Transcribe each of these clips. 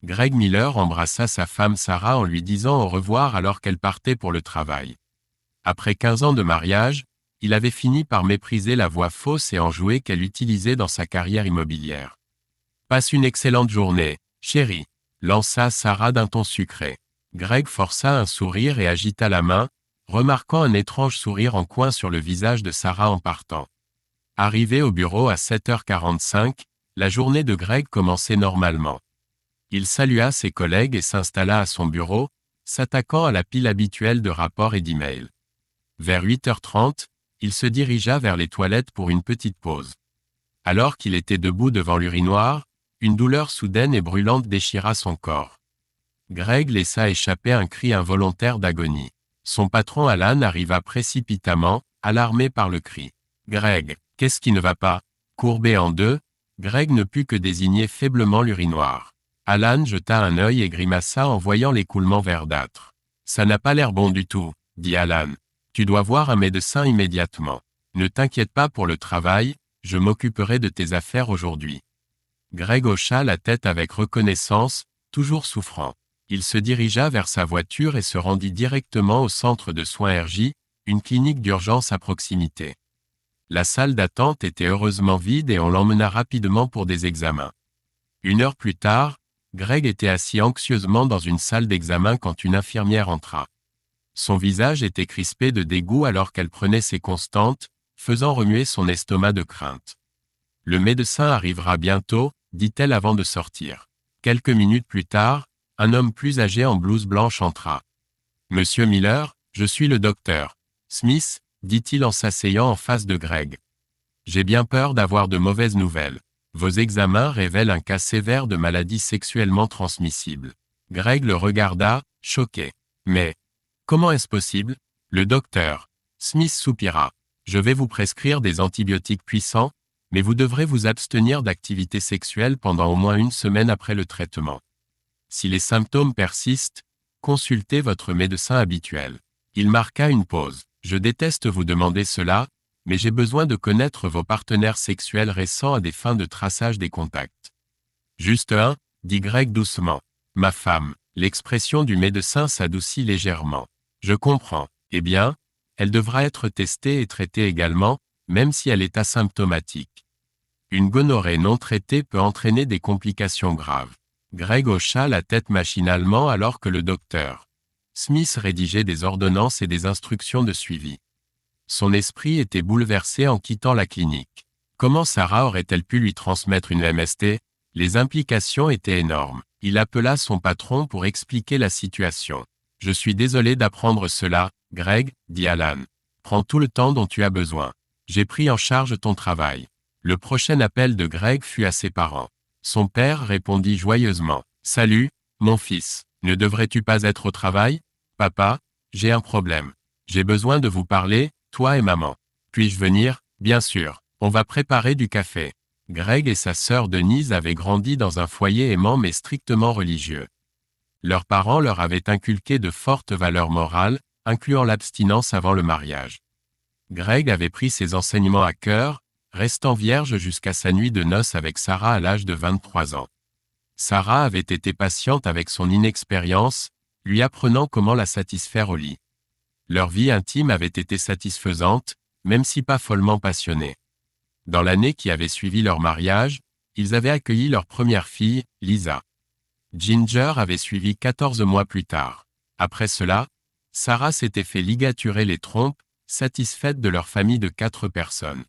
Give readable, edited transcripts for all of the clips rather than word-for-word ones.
Greg Miller embrassa sa femme Sarah en lui disant au revoir alors qu'elle partait pour le travail. Après 15 ans de mariage, il avait fini par mépriser la voix fausse et enjouée qu'elle utilisait dans sa carrière immobilière. « Passe une excellente journée, chérie », lança Sarah d'un ton sucré. Greg força un sourire et agita la main, remarquant un étrange sourire en coin sur le visage de Sarah en partant. Arrivé au bureau à 7h45, la journée de Greg commençait normalement. Il salua ses collègues et s'installa à son bureau, s'attaquant à la pile habituelle de rapports et d'emails. Vers 8h30, il se dirigea vers les toilettes pour une petite pause. Alors qu'il était debout devant l'urinoir, une douleur soudaine et brûlante déchira son corps. Greg laissa échapper un cri involontaire d'agonie. Son patron Alan arriva précipitamment, alarmé par le cri. « Greg, qu'est-ce qui ne va pas ?» Courbé en deux, Greg ne put que désigner faiblement l'urinoir. Alan jeta un œil et grimaça en voyant l'écoulement verdâtre. « Ça n'a pas l'air bon du tout, » dit Alan. « Tu dois voir un médecin immédiatement. Ne t'inquiète pas pour le travail, je m'occuperai de tes affaires aujourd'hui. » Greg hocha la tête avec reconnaissance, toujours souffrant. Il se dirigea vers sa voiture et se rendit directement au centre de soins RJ, une clinique d'urgence à proximité. La salle d'attente était heureusement vide et on l'emmena rapidement pour des examens. 1 heure plus tard, Greg était assis anxieusement dans une salle d'examen quand une infirmière entra. Son visage était crispé de dégoût alors qu'elle prenait ses constantes, faisant remuer son estomac de crainte. « Le médecin arrivera bientôt, » dit-elle avant de sortir. Quelques minutes plus tard, un homme plus âgé en blouse blanche entra. « Monsieur Miller, je suis le docteur Smith, » dit-il en s'asseyant en face de Greg. « J'ai bien peur d'avoir de mauvaises nouvelles. Vos examens révèlent un cas sévère de maladie sexuellement transmissible. » Greg le regarda, choqué. « Mais, comment est-ce possible ?» Le docteur Smith soupira. « Je vais vous prescrire des antibiotiques puissants, mais vous devrez vous abstenir d'activité sexuelle pendant au moins 1 semaine après le traitement. Si les symptômes persistent, consultez votre médecin habituel. » Il marqua une pause. « Je déteste vous demander cela, mais j'ai besoin de connaître vos partenaires sexuels récents à des fins de traçage des contacts. »« Juste un, » dit Greg doucement. « Ma femme. » L'expression du médecin s'adoucit légèrement. « Je comprends. Eh bien, elle devra être testée et traitée également, même si elle est asymptomatique. Une gonorrhée non traitée peut entraîner des complications graves. » Greg hocha la tête machinalement alors que le docteur Smith rédigeait des ordonnances et des instructions de suivi. Son esprit était bouleversé en quittant la clinique. Comment Sarah aurait-elle pu lui transmettre une MST? Les implications étaient énormes. Il appela son patron pour expliquer la situation. « Je suis désolé d'apprendre cela, Greg, » dit Alan. « Prends tout le temps dont tu as besoin. J'ai pris en charge ton travail. » Le prochain appel de Greg fut à ses parents. Son père répondit joyeusement. « Salut, mon fils. Ne devrais-tu pas être au travail? Papa, j'ai un problème. J'ai besoin de vous parler, toi et maman. Puis-je venir? Bien sûr. On va préparer du café. » Greg et sa sœur Denise avaient grandi dans un foyer aimant mais strictement religieux. Leurs parents leur avaient inculqué de fortes valeurs morales, incluant l'abstinence avant le mariage. Greg avait pris ces enseignements à cœur, restant vierge jusqu'à sa nuit de noces avec Sarah à l'âge de 23 ans. Sarah avait été patiente avec son inexpérience, lui apprenant comment la satisfaire au lit. Leur vie intime avait été satisfaisante, même si pas follement passionnée. Dans l'année qui avait suivi leur mariage, ils avaient accueilli leur première fille, Lisa. Ginger avait suivi 14 mois plus tard. Après cela, Sarah s'était fait ligaturer les trompes, satisfaite de leur famille de 4 personnes.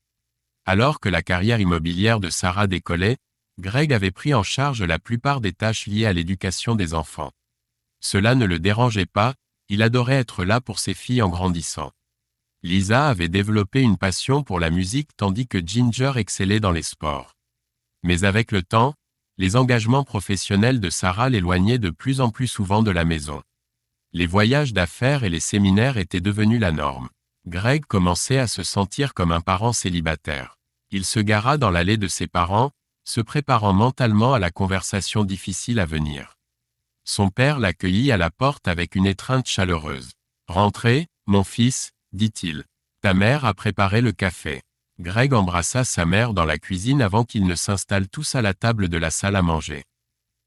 Alors que la carrière immobilière de Sarah décollait, Greg avait pris en charge la plupart des tâches liées à l'éducation des enfants. Cela ne le dérangeait pas, il adorait être là pour ses filles en grandissant. Lisa avait développé une passion pour la musique tandis que Ginger excellait dans les sports. Mais avec le temps, les engagements professionnels de Sarah l'éloignaient de plus en plus souvent de la maison. Les voyages d'affaires et les séminaires étaient devenus la norme. Greg commençait à se sentir comme un parent célibataire. Il se gara dans l'allée de ses parents, se préparant mentalement à la conversation difficile à venir. Son père l'accueillit à la porte avec une étreinte chaleureuse. « Rentrez, mon fils, » dit-il. « Ta mère a préparé le café. » Greg embrassa sa mère dans la cuisine avant qu'ils ne s'installent tous à la table de la salle à manger.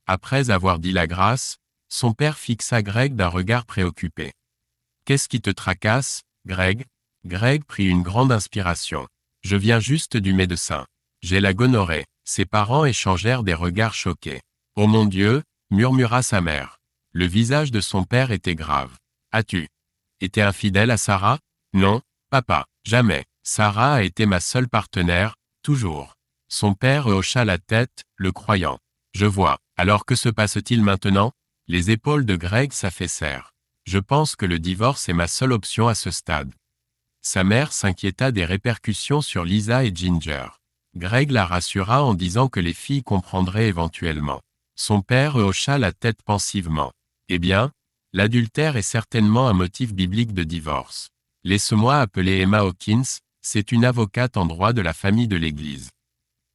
Après avoir dit la grâce, son père fixa Greg d'un regard préoccupé. « Qu'est-ce qui te tracasse, Greg ?» Greg prit une grande inspiration. « Je viens juste du médecin. J'ai la gonorrhée. » Ses parents échangèrent des regards choqués. « Oh mon Dieu !» murmura sa mère. Le visage de son père était grave. « As-tu été infidèle à Sarah ?»« Non, papa, jamais. Sarah a été ma seule partenaire, toujours. » Son père hocha la tête, le croyant. « Je vois. Alors que se passe-t-il maintenant ?» Les épaules de Greg s'affaissèrent. « Je pense que le divorce est ma seule option à ce stade. » Sa mère s'inquiéta des répercussions sur Lisa et Ginger. Greg la rassura en disant que les filles comprendraient éventuellement. Son père hocha la tête pensivement. « Eh bien, l'adultère est certainement un motif biblique de divorce. Laisse-moi appeler Emma Hawkins, c'est une avocate en droit de la famille de l'Église.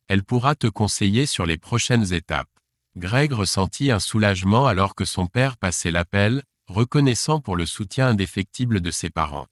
Elle pourra te conseiller sur les prochaines étapes. » Greg ressentit un soulagement alors que son père passait l'appel, reconnaissant pour le soutien indéfectible de ses parents.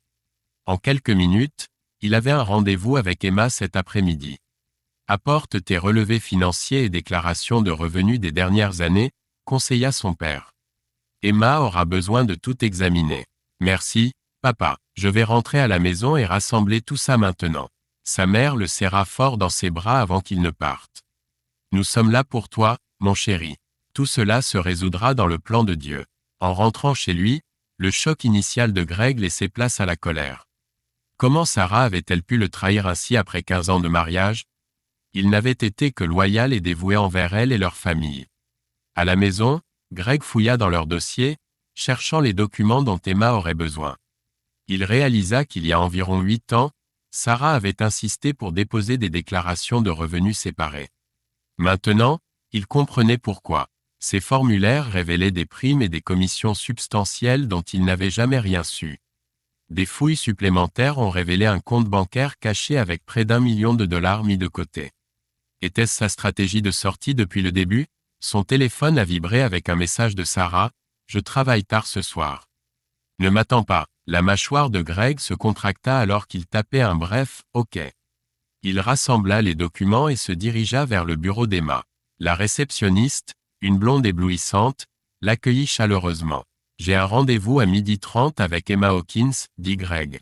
En quelques minutes, il avait un rendez-vous avec Emma cet après-midi. « Apporte tes relevés financiers et déclarations de revenus des dernières années, » conseilla son père. « Emma aura besoin de tout examiner. »« Merci, papa, je vais rentrer à la maison et rassembler tout ça maintenant. » Sa mère le serra fort dans ses bras avant qu'il ne parte. « Nous sommes là pour toi, mon chéri. Tout cela se résoudra dans le plan de Dieu. » En rentrant chez lui, le choc initial de Greg laissait place à la colère. Comment Sarah avait-elle pu le trahir ainsi après 15 ans de mariage? Il n'avait été que loyal et dévoué envers elle et leur famille. À la maison, Greg fouilla dans leur dossier, cherchant les documents dont Emma aurait besoin. Il réalisa qu'il y a environ 8 ans, Sarah avait insisté pour déposer des déclarations de revenus séparées. Maintenant, il comprenait pourquoi. Ces formulaires révélaient des primes et des commissions substantielles dont il n'avait jamais rien su. Des fouilles supplémentaires ont révélé un compte bancaire caché avec près d'1 million de dollars mis de côté. Était-ce sa stratégie de sortie depuis le début? Son téléphone a vibré avec un message de Sarah, « Je travaille tard ce soir. » Ne m'attends pas. La mâchoire de Greg se contracta alors qu'il tapait un bref « OK ». Il rassembla les documents et se dirigea vers le bureau d'Emma. La réceptionniste, une blonde éblouissante, l'accueillit chaleureusement. « J'ai un rendez-vous à 12h30 avec Emma Hawkins, » dit Greg.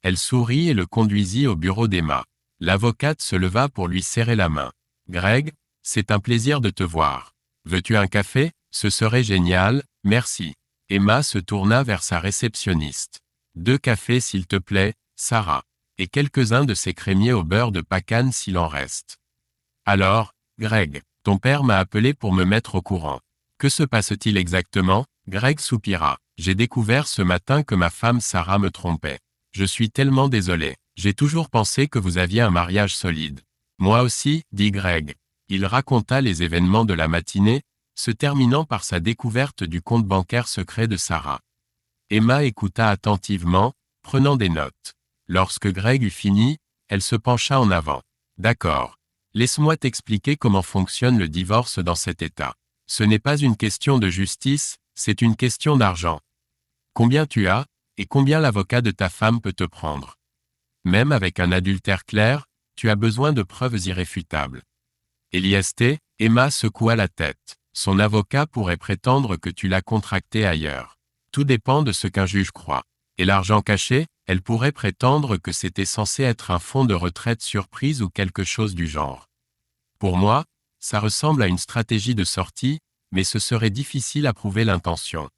Elle sourit et le conduisit au bureau d'Emma. L'avocate se leva pour lui serrer la main. « Greg, c'est un plaisir de te voir. Veux-tu un café? Ce serait génial, merci. » Emma se tourna vers sa réceptionniste. « 2 cafés s'il te plaît, Sarah. Et quelques-uns de ces crémiers au beurre de pacane s'il en reste. » Alors, Greg, ton père m'a appelé pour me mettre au courant. Que se passe-t-il exactement? Greg soupira. J'ai découvert ce matin que ma femme Sarah me trompait. Je suis tellement désolé. J'ai toujours pensé que vous aviez un mariage solide. Moi aussi, dit Greg. Il raconta les événements de la matinée, se terminant par sa découverte du compte bancaire secret de Sarah. Emma écouta attentivement, prenant des notes. Lorsque Greg eut fini, elle se pencha en avant. D'accord. Laisse-moi t'expliquer comment fonctionne le divorce dans cet état. Ce n'est pas une question de justice, c'est une question d'argent. Combien tu as, et combien l'avocat de ta femme peut te prendre. Même avec un adultère clair, tu as besoin de preuves irréfutables. Elieste, Emma secoua la tête. Son avocat pourrait prétendre que tu l'as contracté ailleurs. Tout dépend de ce qu'un juge croit. Et l'argent caché, elle pourrait prétendre que c'était censé être un fonds de retraite surprise ou quelque chose du genre. Pour moi, ça ressemble à une stratégie de sortie, mais ce serait difficile à prouver l'intention.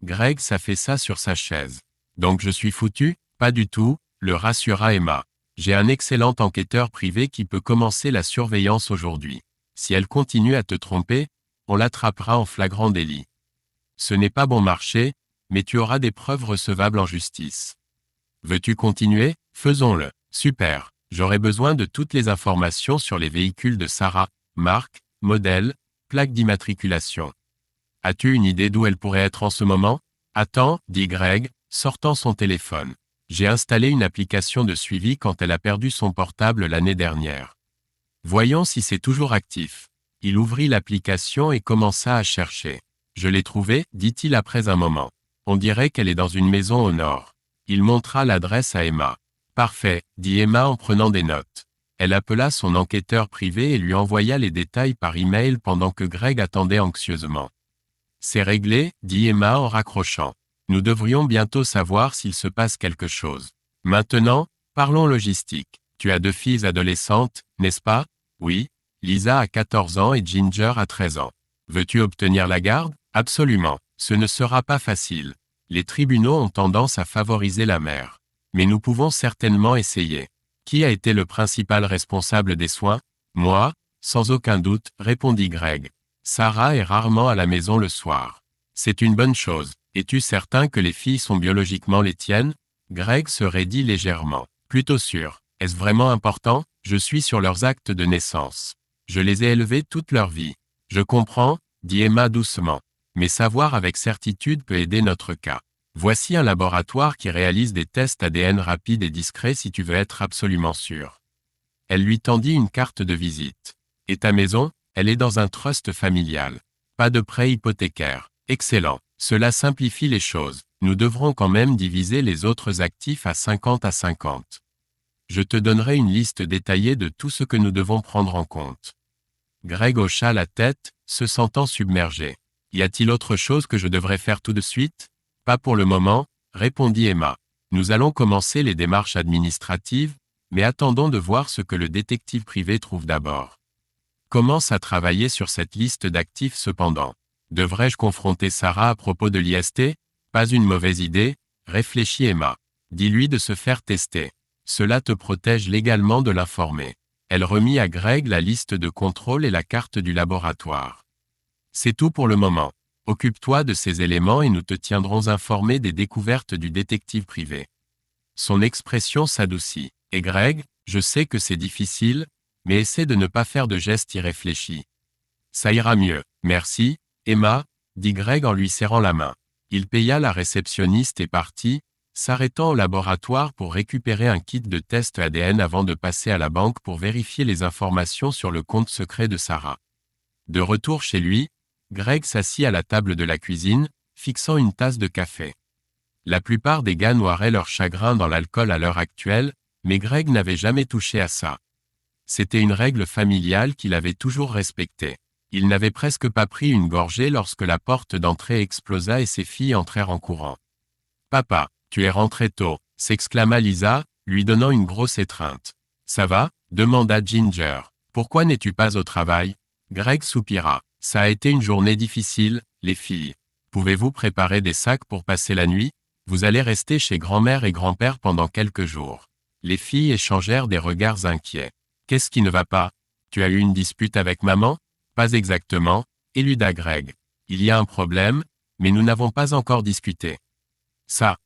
Greg s'affaissa sur sa chaise. Donc je suis foutu? Pas du tout, le rassura Emma. J'ai un excellent enquêteur privé qui peut commencer la surveillance aujourd'hui. Si elle continue à te tromper, on l'attrapera en flagrant délit. Ce n'est pas bon marché, mais tu auras des preuves recevables en justice. Veux-tu continuer? Faisons-le. Super. J'aurai besoin de toutes les informations sur les véhicules de Sarah, marque, modèle, plaque d'immatriculation. As-tu une idée d'où elle pourrait être en ce moment? Attends, dit Greg, sortant son téléphone. J'ai installé une application de suivi quand elle a perdu son portable l'année dernière. Voyons si c'est toujours actif. Il ouvrit l'application et commença à chercher. Je l'ai trouvée, dit-il après un moment. On dirait qu'elle est dans une maison au nord. Il montra l'adresse à Emma. Parfait, dit Emma en prenant des notes. Elle appela son enquêteur privé et lui envoya les détails par email pendant que Greg attendait anxieusement. C'est réglé, dit Emma en raccrochant. Nous devrions bientôt savoir s'il se passe quelque chose. Maintenant, parlons logistique. Tu as 2 filles adolescentes, n'est-ce pas? Oui. Lisa a 14 ans et Ginger a 13 ans. Veux-tu obtenir la garde? Absolument. Ce ne sera pas facile. Les tribunaux ont tendance à favoriser la mère. Mais nous pouvons certainement essayer. Qui a été le principal responsable des soins? Moi, sans aucun doute, répondit Greg. Sarah est rarement à la maison le soir. C'est une bonne chose. Es-tu certain que les filles sont biologiquement les tiennes? Greg se raidit légèrement. Plutôt sûr. Est-ce vraiment important? Je suis sur leurs actes de naissance. Je les ai élevées toute leur vie. Je comprends, dit Emma doucement. Mais savoir avec certitude peut aider notre cas. Voici un laboratoire qui réalise des tests ADN rapides et discrets si tu veux être absolument sûr. Elle lui tendit une carte de visite. Et ta maison? Elle est dans un trust familial. Pas de prêt hypothécaire. Excellent. Cela simplifie les choses. Nous devrons quand même diviser les autres actifs à 50 à 50. Je te donnerai une liste détaillée de tout ce que nous devons prendre en compte. Greg hocha la tête, se sentant submergé. Y a-t-il autre chose que je devrais faire tout de suite? Pas pour le moment, répondit Emma. Nous allons commencer les démarches administratives, mais attendons de voir ce que le détective privé trouve d'abord. Commence à travailler sur cette liste d'actifs cependant. Devrais-je confronter Sarah à propos de l'IST? Pas une mauvaise idée, réfléchit Emma. Dis-lui de se faire tester. Cela te protège légalement de l'informer. Elle remit à Greg la liste de contrôle et la carte du laboratoire. C'est tout pour le moment. Occupe-toi de ces éléments et nous te tiendrons informé des découvertes du détective privé. Son expression s'adoucit. Et Greg, je sais que c'est difficile, mais essaie de ne pas faire de gestes irréfléchis. Ça ira mieux, merci, Emma, dit Greg en lui serrant la main. Il paya la réceptionniste et partit, s'arrêtant au laboratoire pour récupérer un kit de test ADN avant de passer à la banque pour vérifier les informations sur le compte secret de Sarah. De retour chez lui, Greg s'assit à la table de la cuisine, fixant une tasse de café. La plupart des gars noieraient leur chagrin dans l'alcool à l'heure actuelle, mais Greg n'avait jamais touché à ça. C'était une règle familiale qu'il avait toujours respectée. Il n'avait presque pas pris une gorgée lorsque la porte d'entrée explosa et ses filles entrèrent en courant. « Papa, tu es rentré tôt », s'exclama Lisa, lui donnant une grosse étreinte. « Ça va ?» demanda Ginger. « Pourquoi n'es-tu pas au travail ?» Greg soupira. « Ça a été une journée difficile, les filles. Pouvez-vous préparer des sacs pour passer la nuit? Vous allez rester chez grand-mère et grand-père pendant quelques jours. » Les filles échangèrent des regards inquiets. « Qu'est-ce qui ne va pas? Tu as eu une dispute avec maman? » Pas exactement, éluda Greg. Il y a un problème, mais nous n'avons pas encore discuté. Ça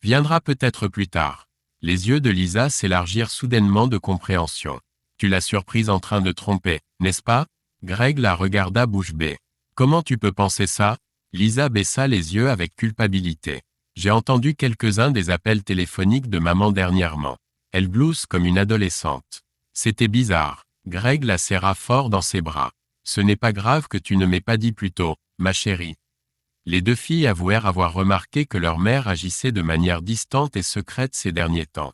viendra peut-être plus tard. Les yeux de Lisa s'élargirent soudainement de compréhension. Tu l'as surprise en train de tromper, n'est-ce pas? Greg la regarda bouche bée. Comment tu peux penser ça? Lisa baissa les yeux avec culpabilité. J'ai entendu quelques-uns des appels téléphoniques de maman dernièrement. Elle glousse comme une adolescente. C'était bizarre. Greg la serra fort dans ses bras. Ce n'est pas grave que tu ne m'aies pas dit plus tôt, ma chérie. Les 2 filles avouèrent avoir remarqué que leur mère agissait de manière distante et secrète ces derniers temps.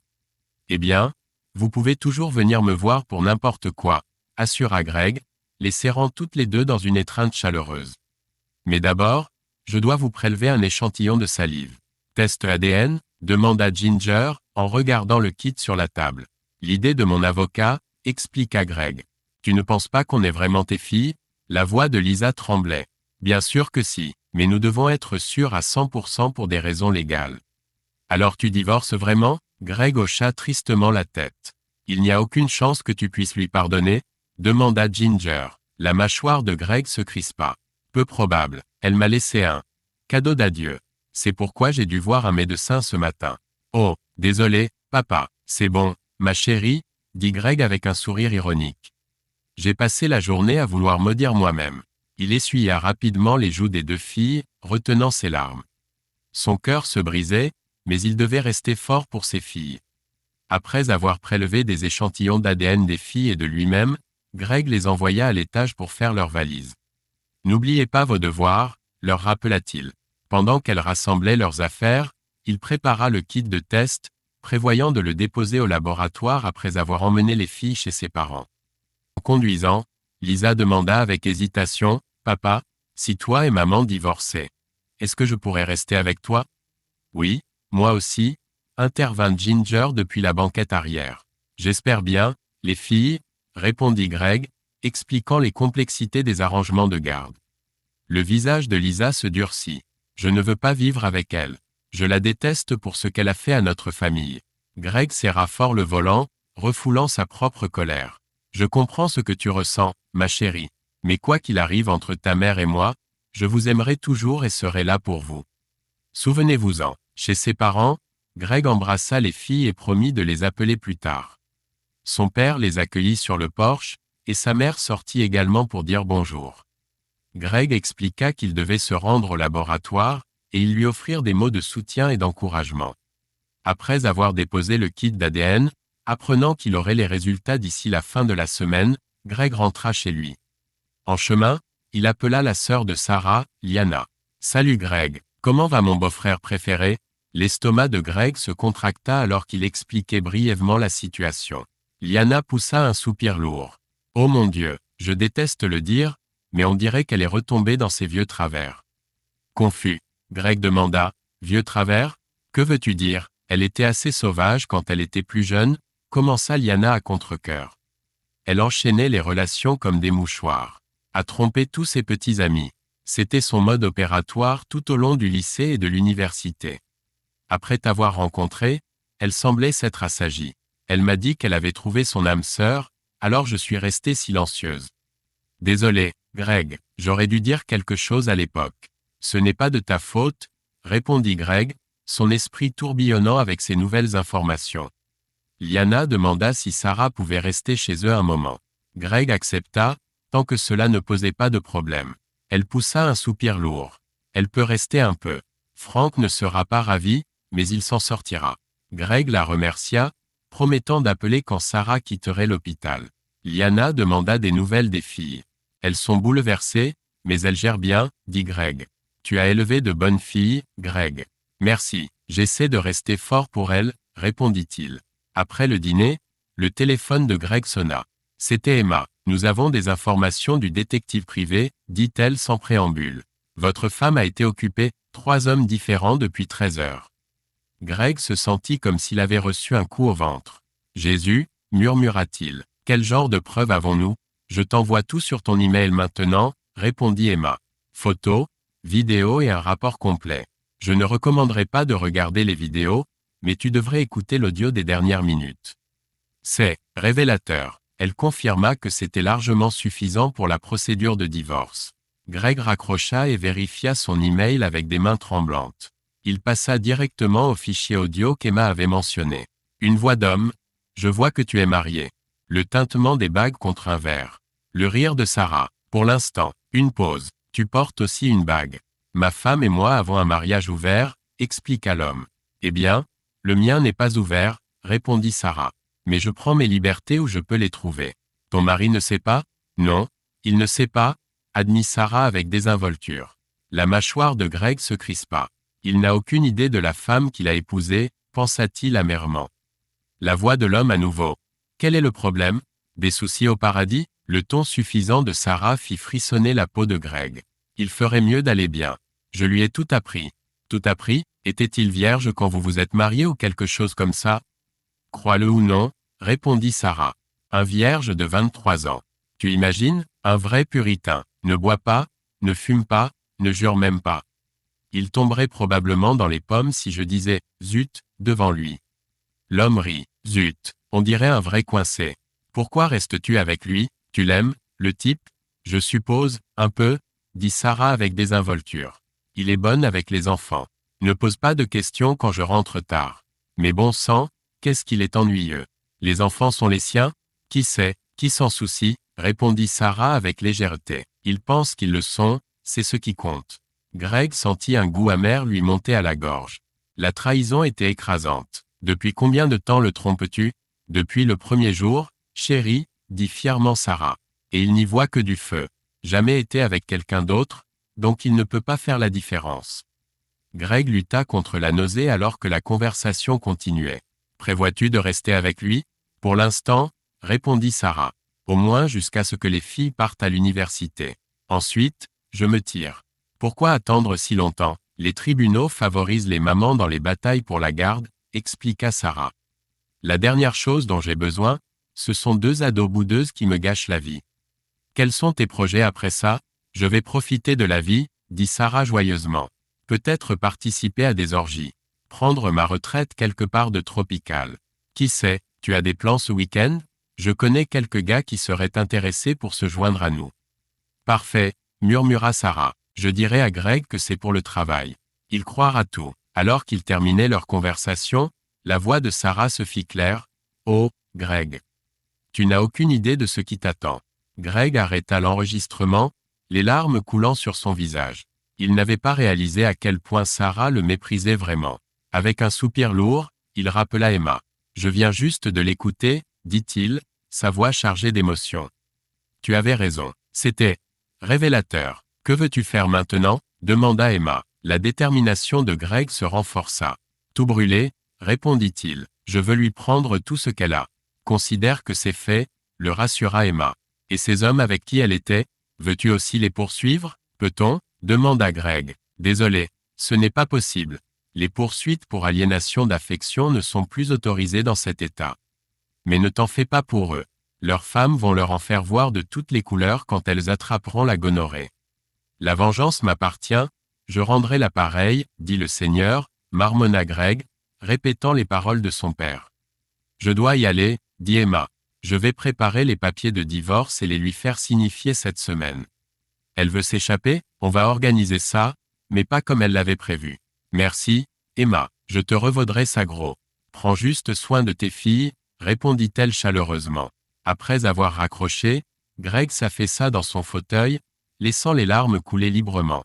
Eh bien, vous pouvez toujours venir me voir pour n'importe quoi, assura Greg, les serrant toutes les 2 dans une étreinte chaleureuse. Mais d'abord, je dois vous prélever un échantillon de salive. Test ADN? Demanda Ginger, en regardant le kit sur la table. L'idée de mon avocat, expliqua Greg. Tu ne penses pas qu'on est vraiment tes filles? La voix de Lisa tremblait. Bien sûr que si, mais nous devons être sûrs à 100% pour des raisons légales. Alors tu divorces vraiment? Greg hocha tristement la tête. Il n'y a aucune chance que tu puisses lui pardonner? Demanda Ginger. La mâchoire de Greg se crispa. Peu probable, elle m'a laissé un cadeau d'adieu. C'est pourquoi j'ai dû voir un médecin ce matin. Oh, désolé, papa, c'est bon, ma chérie, dit Greg avec un sourire ironique. J'ai passé la journée à vouloir maudire moi-même. Il essuya rapidement les joues des 2 filles, retenant ses larmes. Son cœur se brisait, mais il devait rester fort pour ses filles. Après avoir prélevé des échantillons d'ADN des filles et de lui-même, Greg les envoya à l'étage pour faire leurs valises. « N'oubliez pas vos devoirs », leur rappela-t-il. Pendant qu'elles rassemblaient leurs affaires, il prépara le kit de test, prévoyant de le déposer au laboratoire après avoir emmené les filles chez ses parents. En conduisant, Lisa demanda avec hésitation, « Papa, si toi et maman divorçaient, est-ce que je pourrais rester avec toi ?»« Oui, moi aussi », intervint Ginger depuis la banquette arrière. « J'espère bien, les filles, » répondit Greg, expliquant les complexités des arrangements de garde. Le visage de Lisa se durcit. « Je ne veux pas vivre avec elle. Je la déteste pour ce qu'elle a fait à notre famille. » Greg serra fort le volant, refoulant sa propre colère. « Je comprends ce que tu ressens, ma chérie. Mais quoi qu'il arrive entre ta mère et moi, je vous aimerai toujours et serai là pour vous. » Souvenez-vous-en. Chez ses parents, Greg embrassa les filles et promit de les appeler plus tard. Son père les accueillit sur le porche, et sa mère sortit également pour dire bonjour. Greg expliqua qu'il devait se rendre au laboratoire, et ils lui offrirent des mots de soutien et d'encouragement. Après avoir déposé le kit d'ADN, apprenant qu'il aurait les résultats d'ici la fin de la semaine, Greg rentra chez lui. En chemin, il appela la sœur de Sarah, Liana. « Salut Greg, comment va mon beau-frère préféré ?» L'estomac de Greg se contracta alors qu'il expliquait brièvement la situation. Liana poussa un soupir lourd. « Oh mon Dieu, je déteste le dire, mais on dirait qu'elle est retombée dans ses vieux travers. » Confus, Greg demanda, « Vieux travers ? Que veux-tu dire ? Elle était assez sauvage quand elle était plus jeune, » commença Liana à contre-cœur. Elle enchaînait les relations comme des mouchoirs. A trompé tous ses petits amis. C'était son mode opératoire tout au long du lycée et de l'université. Après t'avoir rencontré, elle semblait s'être assagie. Elle m'a dit qu'elle avait trouvé son âme sœur, alors je suis restée silencieuse. Désolé, Greg, j'aurais dû dire quelque chose à l'époque. Ce n'est pas de ta faute, répondit Greg, son esprit tourbillonnant avec ces nouvelles informations. Liana demanda si Sarah pouvait rester chez eux un moment. Greg accepta, tant que cela ne posait pas de problème. Elle poussa un soupir lourd. Elle peut rester un peu. Frank ne sera pas ravi, mais il s'en sortira. Greg la remercia, promettant d'appeler quand Sarah quitterait l'hôpital. Liana demanda des nouvelles des filles. Elles sont bouleversées, mais elles gèrent bien, dit Greg. Tu as élevé de bonnes filles, Greg. Merci, j'essaie de rester fort pour elles, répondit-il. Après le dîner, le téléphone de Greg sonna. C'était Emma. Nous avons des informations du détective privé, dit-elle sans préambule. Votre femme a été occupée, 3 hommes différents depuis 13 heures. Greg se sentit comme s'il avait reçu un coup au ventre. Jésus, murmura-t-il. Quel genre de preuves avons-nous ? Je t'envoie tout sur ton email maintenant, répondit Emma. Photos, vidéos et un rapport complet. Je ne recommanderais pas de regarder les vidéos, mais tu devrais écouter l'audio des dernières minutes. C'est révélateur. Elle confirma que c'était largement suffisant pour la procédure de divorce. Greg raccrocha et vérifia son email avec des mains tremblantes. Il passa directement au fichier audio qu'Emma avait mentionné. Une voix d'homme. Je vois que tu es marié. Le tintement des bagues contre un verre. Le rire de Sarah. Pour l'instant, une pause. Tu portes aussi une bague. Ma femme et moi avons un mariage ouvert, expliqua l'homme. Eh bien, le mien n'est pas ouvert, répondit Sarah. Mais je prends mes libertés où je peux les trouver. Ton mari ne sait pas ? Non, il ne sait pas, admit Sarah avec désinvolture. La mâchoire de Greg se crispa. Il n'a aucune idée de la femme qu'il a épousée, pensa-t-il amèrement. La voix de l'homme à nouveau. Quel est le problème ? Des soucis au paradis ? Le ton suffisant de Sarah fit frissonner la peau de Greg. Il ferait mieux d'aller bien. Je lui ai tout appris. Tout appris ? Était-il vierge quand vous vous êtes mariés ou quelque chose comme ça ? Crois-le ou non, répondit Sarah. Un vierge de 23 ans. Tu imagines, un vrai puritain, ne boit pas, ne fume pas, ne jure même pas. Il tomberait probablement dans les pommes si je disais « zut » devant lui. L'homme rit. Zut, on dirait un vrai coincé. Pourquoi restes-tu avec lui ? Tu l'aimes, le type ? Je suppose, un peu, dit Sarah avec désinvolture. Il est bon avec les enfants. Ne pose pas de questions quand je rentre tard. Mais bon sang, qu'est-ce qu'il est ennuyeux. Les enfants sont les siens ? Qui sait, qui s'en soucie ? Répondit Sarah avec légèreté. Ils pensent qu'ils le sont, c'est ce qui compte. Greg sentit un goût amer lui monter à la gorge. La trahison était écrasante. Depuis combien de temps le trompes-tu ? Depuis le premier jour, chérie, dit fièrement Sarah. Et il n'y voit que du feu. Jamais été avec quelqu'un d'autre, donc il ne peut pas faire la différence. Greg lutta contre la nausée alors que la conversation continuait. Prévois-tu de rester avec lui? Pour l'instant, répondit Sarah. Au moins jusqu'à ce que les filles partent à l'université. Ensuite, je me tire. Pourquoi attendre si longtemps? Les tribunaux favorisent les mamans dans les batailles pour la garde, expliqua Sarah. La dernière chose dont j'ai besoin, ce sont 2 ados boudeuses qui me gâchent la vie. Quels sont tes projets après ça? Je vais profiter de la vie, dit Sarah joyeusement. Peut-être participer à des orgies. Prendre ma retraite quelque part de tropical. Qui sait, tu as des plans ce week-end? Je connais quelques gars qui seraient intéressés pour se joindre à nous. Parfait, murmura Sarah. Je dirai à Greg que c'est pour le travail. Il croira tout. Alors qu'ils terminaient leur conversation, la voix de Sarah se fit claire. Oh, Greg. Tu n'as aucune idée de ce qui t'attend. Greg arrêta l'enregistrement, les larmes coulant sur son visage. Il n'avait pas réalisé à quel point Sarah le méprisait vraiment. Avec un soupir lourd, il rappela Emma. Je viens juste de l'écouter, dit-il, sa voix chargée d'émotion. Tu avais raison. C'était révélateur. Que veux-tu faire maintenant? Demanda Emma. La détermination de Greg se renforça. Tout brûlé, répondit-il. Je veux lui prendre tout ce qu'elle a. Considère que c'est fait, le rassura Emma. Et ces hommes avec qui elle était, veux-tu aussi les poursuivre? Peut-on? Demanda Greg. Désolé, ce n'est pas possible. Les poursuites pour aliénation d'affection ne sont plus autorisées dans cet état. Mais ne t'en fais pas pour eux. Leurs femmes vont leur en faire voir de toutes les couleurs quand elles attraperont la gonorrhée. La vengeance m'appartient, je rendrai la pareille, dit le Seigneur, marmonna Greg, répétant les paroles de son père. Je dois y aller, dit Emma. Je vais préparer les papiers de divorce et les lui faire signifier cette semaine. Elle veut s'échapper? On va organiser ça, mais pas comme elle l'avait prévu. Merci, Emma, je te revaudrai ça gros. Prends juste soin de tes filles, répondit-elle chaleureusement. Après avoir raccroché, Greg s'affaissa dans son fauteuil, laissant les larmes couler librement.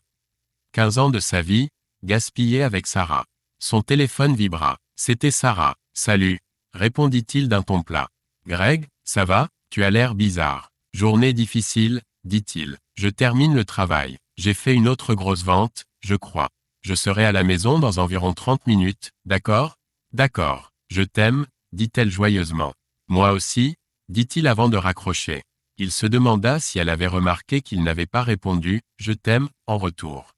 15 ans de sa vie, gaspillés avec Sarah. Son téléphone vibra. C'était Sarah. Salut, répondit-il d'un ton plat. Greg, ça va? Tu as l'air bizarre. Journée difficile, dit-il. Je termine le travail. J'ai fait une autre grosse vente, je crois. Je serai à la maison dans environ 30 minutes, d'accord? D'accord. Je t'aime, dit-elle joyeusement. Moi aussi, dit-il avant de raccrocher. Il se demanda si elle avait remarqué qu'il n'avait pas répondu « Je t'aime » en retour.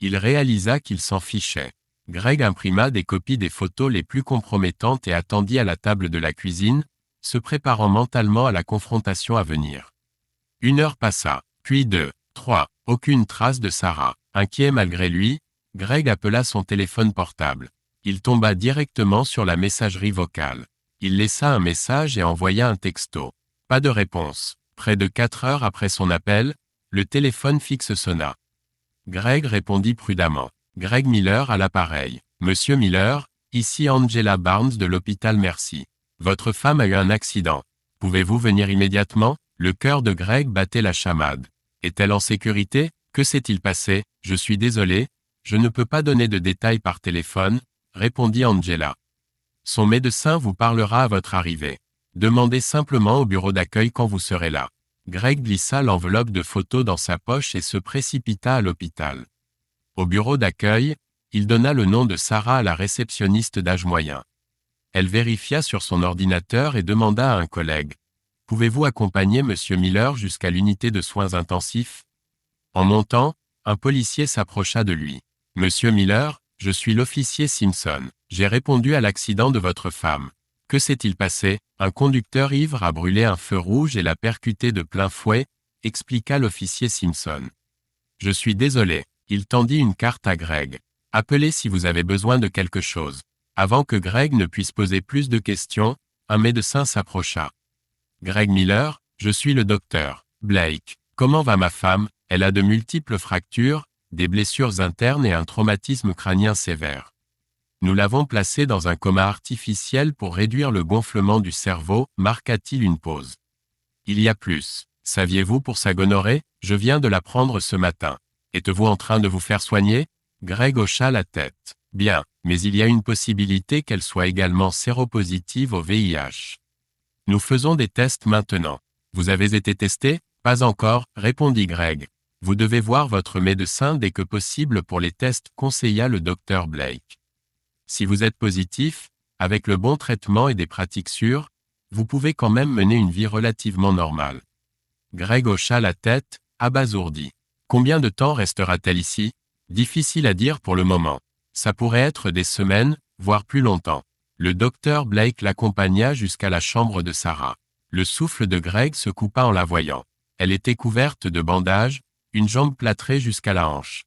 Il réalisa qu'il s'en fichait. Greg imprima des copies des photos les plus compromettantes et attendit à la table de la cuisine, se préparant mentalement à la confrontation à venir. 1 heure passa, puis 2, 3, aucune trace de Sarah. Inquiet malgré lui, Greg appela son téléphone portable. Il tomba directement sur la messagerie vocale. Il laissa un message et envoya un texto. Pas de réponse. Près de 4 heures après son appel, le téléphone fixe sonna. Greg répondit prudemment. Greg Miller à l'appareil. Monsieur Miller, ici Angela Barnes de l'hôpital Merci. Votre femme a eu un accident. Pouvez-vous venir immédiatement? Le cœur de Greg battait la chamade. Est-elle en sécurité? Que s'est-il passé? Je suis désolé, je ne peux pas donner de détails par téléphone, répondit Angela. Son médecin vous parlera à votre arrivée. Demandez simplement au bureau d'accueil quand vous serez là. Greg glissa l'enveloppe de photos dans sa poche et se précipita à l'hôpital. Au bureau d'accueil, il donna le nom de Sarah à la réceptionniste d'âge moyen. Elle vérifia sur son ordinateur et demanda à un collègue. « Pouvez-vous accompagner Monsieur Miller jusqu'à l'unité de soins intensifs ?» En montant, un policier s'approcha de lui. « Monsieur Miller, je suis l'officier Simpson. J'ai répondu à l'accident de votre femme. Que s'est-il passé? Un conducteur ivre a brûlé un feu rouge et l'a percuté de plein fouet, expliqua l'officier Simpson. Je suis désolé. Il tendit une carte à Greg. Appelez si vous avez besoin de quelque chose. Avant que Greg ne puisse poser plus de questions, un médecin s'approcha. Greg Miller, je suis le docteur Blake. Comment va ma femme? Elle a de multiples fractures, des blessures internes et un traumatisme crânien sévère. Nous l'avons placée dans un coma artificiel pour réduire le gonflement du cerveau, marqua-t-il une pause. Il y a plus. Saviez-vous pour sa gonorrhée? Je viens de l'apprendre ce matin. Êtes-vous en train de vous faire soigner? Greg hocha la tête. Bien, mais il y a une possibilité qu'elle soit également séropositive au VIH. Nous faisons des tests maintenant. Vous avez été testé? Pas encore, répondit Greg. Vous devez voir votre médecin dès que possible pour les tests, conseilla le docteur Blake. Si vous êtes positif, Avec le bon traitement et des pratiques sûres, vous pouvez quand même mener une vie relativement normale. Greg hocha la tête, abasourdi. Combien de temps restera-t-elle ici? Difficile à dire pour le moment. Ça pourrait être des semaines, voire plus longtemps. Le docteur Blake l'accompagna jusqu'à la chambre de Sarah. Le souffle de Greg se coupa en la voyant. Elle était couverte de bandages, une jambe plâtrée jusqu'à la hanche.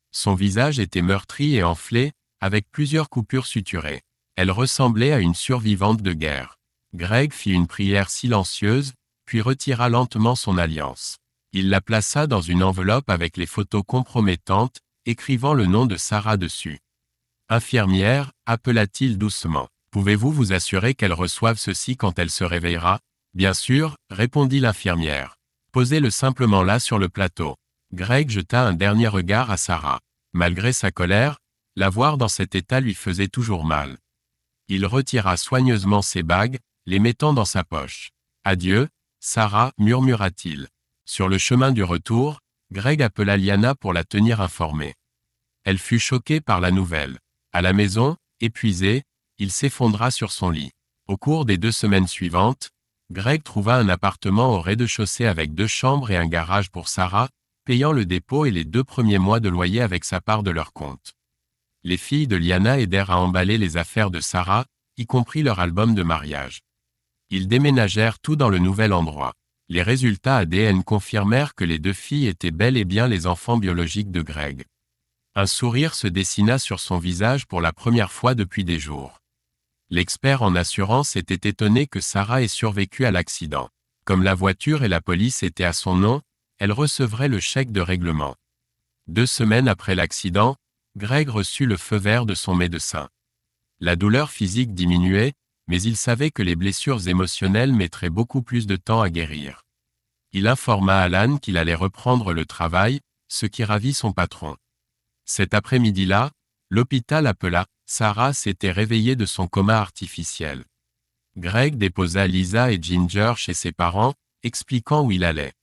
Son visage était meurtri et enflé, avec plusieurs coupures suturées. Elle ressemblait à une survivante de guerre. Greg fit une prière silencieuse, puis retira lentement son alliance. Il la plaça dans une enveloppe avec les photos compromettantes, écrivant le nom de Sarah dessus. « Infirmière » appela-t-il doucement. « Pouvez-vous vous assurer qu'elle reçoive ceci quand elle se réveillera ?»« Bien sûr » répondit l'infirmière. « Posez-le simplement là sur le plateau. » Greg jeta un dernier regard à Sarah. Malgré sa colère, la voir dans cet état lui faisait toujours mal. Il retira soigneusement ses bagues, les mettant dans sa poche. « Adieu, Sarah » murmura-t-il. Sur le chemin du retour, Greg appela Liana pour la tenir informée. Elle fut choquée par la nouvelle. À la maison, épuisé, il s'effondra sur son lit. Au cours des 2 semaines suivantes, Greg trouva un appartement au rez-de-chaussée avec 2 chambres et un garage pour Sarah, payant le dépôt et les 2 premiers mois de loyer avec sa part de leur compte. Les filles de Liana aidèrent à emballer les affaires de Sarah, y compris leur album de mariage. Ils déménagèrent tout dans le nouvel endroit. Les résultats ADN confirmèrent que les 2 filles étaient bel et bien les enfants biologiques de Greg. Un sourire se dessina sur son visage pour la première fois depuis des jours. L'expert en assurance était étonné que Sarah ait survécu à l'accident. Comme la voiture et la police étaient à son nom, elle recevrait le chèque de règlement. 2 semaines après l'accident, Greg reçut le feu vert de son médecin. La douleur physique diminuait, mais il savait que les blessures émotionnelles mettraient beaucoup plus de temps à guérir. Il informa Alan qu'il allait reprendre le travail, ce qui ravit son patron. Cet après-midi-là, l'hôpital appela, Sarah s'était réveillée de son coma artificiel. Greg déposa Lisa et Ginger chez ses parents, expliquant où il allait.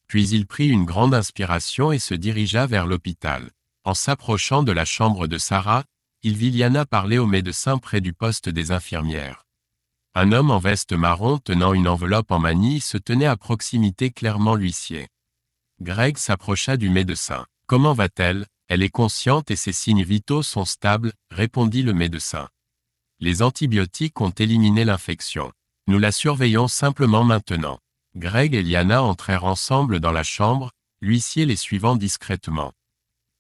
Puis il prit une grande inspiration et se dirigea vers l'hôpital. En s'approchant de la chambre de Sarah, il vit Liana parler au médecin près du poste des infirmières. Un homme en veste marron tenant une enveloppe en manille se tenait à proximité clairement l'huissier. Greg s'approcha du médecin. « Comment va-t-elle ? Elle est consciente et ses signes vitaux sont stables, » répondit le médecin. « Les antibiotiques ont éliminé l'infection. Nous la surveillons simplement maintenant. » Greg et Liana entrèrent ensemble dans la chambre, l'huissier les suivant discrètement.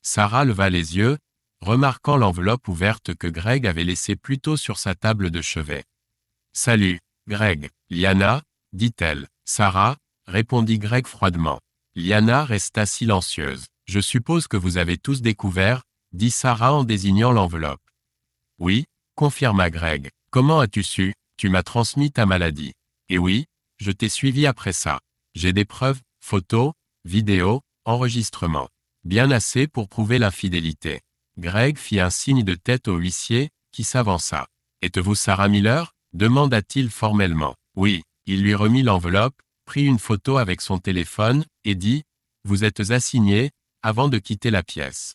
Sarah leva les yeux, remarquant l'enveloppe ouverte que Greg avait laissée plus tôt sur sa table de chevet. « Salut, Greg. »« Liana » dit-elle. « Sarah » répondit Greg froidement. Liana resta silencieuse. « Je suppose que vous avez tous découvert » dit Sarah en désignant l'enveloppe. « Oui » confirma Greg. « Comment as-tu su ? Tu m'as transmis ta maladie. »« Et oui, je t'ai suivi après ça. J'ai des preuves, photos, vidéos, enregistrements. Bien assez pour prouver l'infidélité. » Greg fit un signe de tête au huissier, qui s'avança. « Êtes-vous Sarah Miller » demanda-t-il formellement. « Oui. » Il lui remit l'enveloppe, prit une photo avec son téléphone, et dit « Vous êtes assigné » avant de quitter la pièce.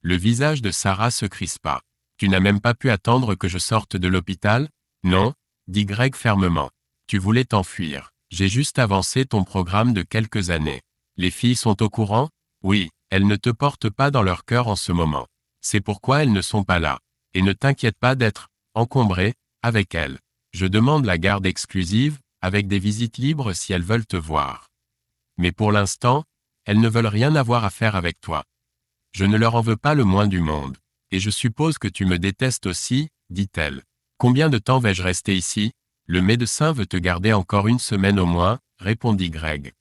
Le visage de Sarah se crispa. « Tu n'as même pas pu attendre que je sorte de l'hôpital ? » « Non, » dit Greg fermement. « Tu voulais t'enfuir. J'ai juste avancé ton programme de quelques années. Les filles sont au courant ? Oui, elles ne te portent pas dans leur cœur en ce moment. C'est pourquoi elles ne sont pas là. Et ne t'inquiète pas d'être encombré avec elles. Je demande la garde exclusive, avec des visites libres si elles veulent te voir. Mais pour l'instant, elles ne veulent rien avoir à faire avec toi. Je ne leur en veux pas le moins du monde. Et je suppose que tu me détestes aussi, dit-elle. Combien de temps vais-je rester ici ? Le médecin veut te garder encore 1 semaine au moins, répondit Greg.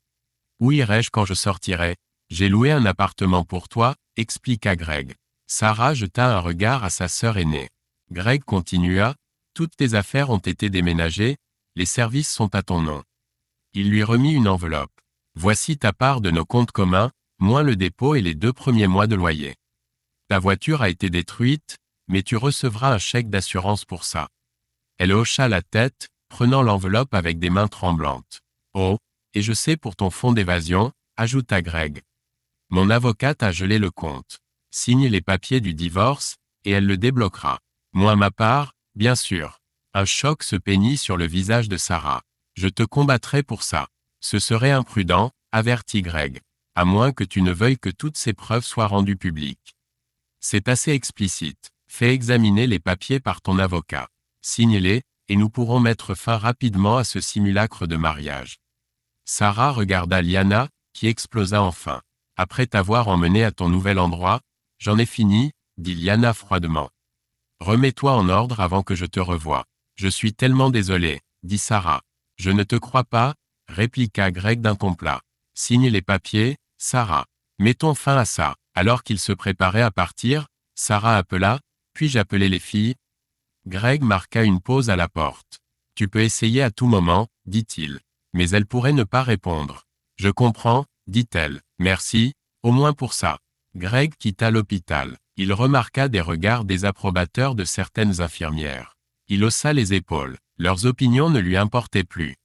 Où irai-je quand je sortirai ? J'ai loué un appartement pour toi, expliqua Greg. Sarah jeta un regard à sa sœur aînée. Greg continua. Toutes tes affaires ont été déménagées, les services sont à ton nom. Il lui remit une enveloppe. Voici ta part de nos comptes communs, moins le dépôt et les 2 premiers mois de loyer. Ta voiture a été détruite, mais tu recevras un chèque d'assurance pour ça. Elle hocha la tête, prenant l'enveloppe avec des mains tremblantes. Oh, et je sais pour ton fonds d'évasion, ajouta Greg. Mon avocate a gelé le compte. Signe les papiers du divorce, et elle le débloquera. Moi ma part, Bien sûr. Un choc se peignit sur le visage de Sarah. Je te combattrai pour ça. Ce serait imprudent, avertit Greg. À moins que tu ne veuilles que toutes ces preuves soient rendues publiques. C'est assez explicite. Fais examiner les papiers par ton avocat. Signe-les, et nous pourrons mettre fin rapidement à ce simulacre de mariage. Sarah regarda Liana, qui explosa enfin. Après t'avoir emmené à ton nouvel endroit, j'en ai fini, dit Liana froidement. Remets-toi en ordre avant que je te revoie. Je suis tellement désolé, dit Sarah. Je ne te crois pas, répliqua Greg d'un ton plat. Signe les papiers, Sarah. Mettons fin à ça. Alors qu'il se préparait à partir, Sarah appela, puis-je appeler les filles? Greg marqua une pause à la porte. Tu peux essayer à tout moment, dit-il. Mais elle pourrait ne pas répondre. Je comprends, dit-elle. Merci, au moins pour ça. Greg quitta l'hôpital. Il remarqua des regards désapprobateurs de certaines infirmières. Il haussa les épaules. Leurs opinions ne lui importaient plus.